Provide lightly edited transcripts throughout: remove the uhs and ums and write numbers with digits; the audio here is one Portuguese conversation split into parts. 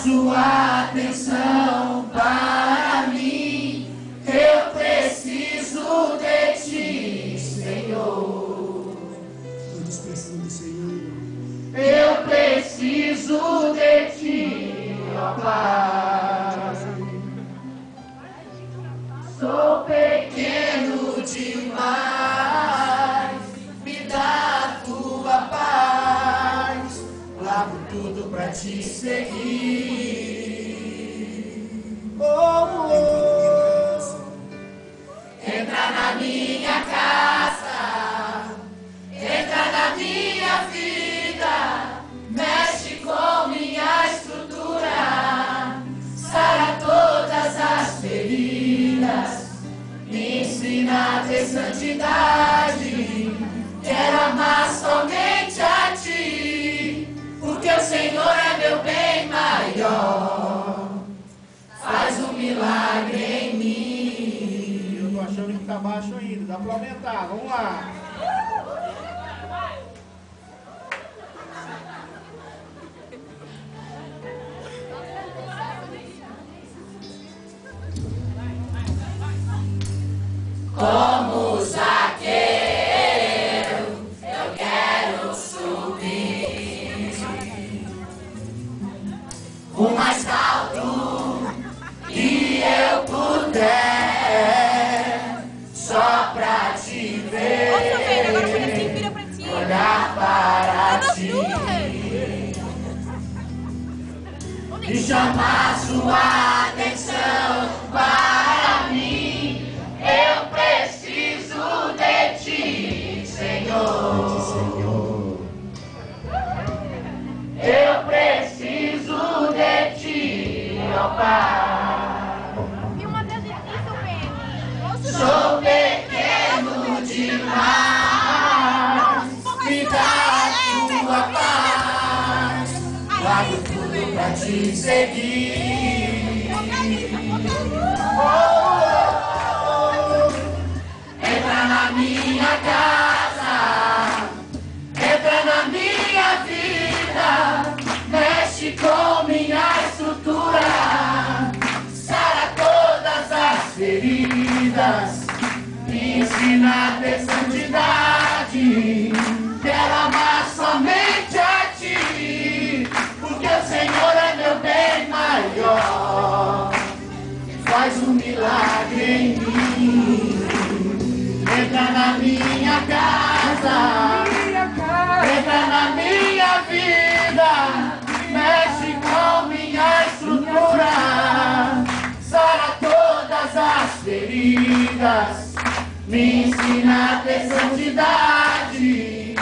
sua atenção para mim. Eu preciso de ti, Senhor. Todos precisam do Senhor. Eu preciso de ti, ó Pai. Sou pequeno demais, me dá a tua paz. Largo tudo pra te seguir. Oh, oh. Entra na minha casa, entra na minha vida, mexe com minha estrutura, sara todas as feridas, me ensina a ter santidade. Quero amar somente a ti, porque o Senhor é meu bem maior. Faz um milagre em mim. Eu tô achando que tá baixo ainda, dá pra aumentar, vamos lá. Como Zaqueu, eu quero subir o mais alto que eu puder, só pra te ver, olhar para ti e chamar sua atenção para mim. Eu preciso de ti, Senhor. Eu preciso de ti, ó Pai. Sou pequeno demais, me dá a tua paz. Largo tudo pra te seguir. Entra na minha casa, entra na minha vida, mexe com minha estrutura, sara todas as feridas, me ensina a ter santidade. Quero amar somente a ti, porque o Senhor é meu bem maior. Faz um milagre em mim. Entra na minha casa, entra na minha vida, mexe com minha estrutura, sara todas as feridas, me ensina a ter santidade.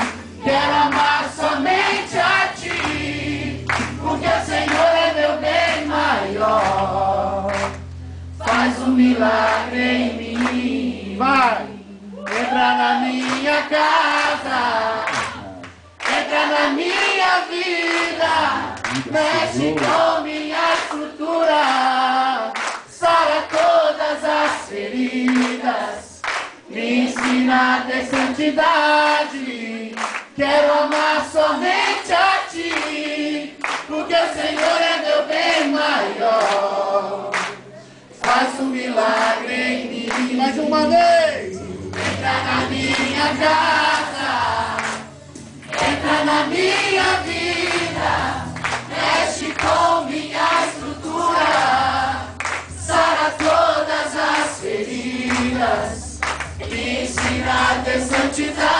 Quero amar somente a ti, porque o Senhor é meu bem maior. Faz um milagre em mim. Vai! Entra na minha casa, entra na minha vida, mexe com minha estrutura, sara todas as feridas, me ensina a ter santidade. Quero amar somente a ti, porque o Senhor é meu bem maior. Faz um milagre em mim. Mais uma vez! Entra na minha casa, entra na minha vida, mexe com minha estrutura, sara todas as feridas, me ensina a ter santidade.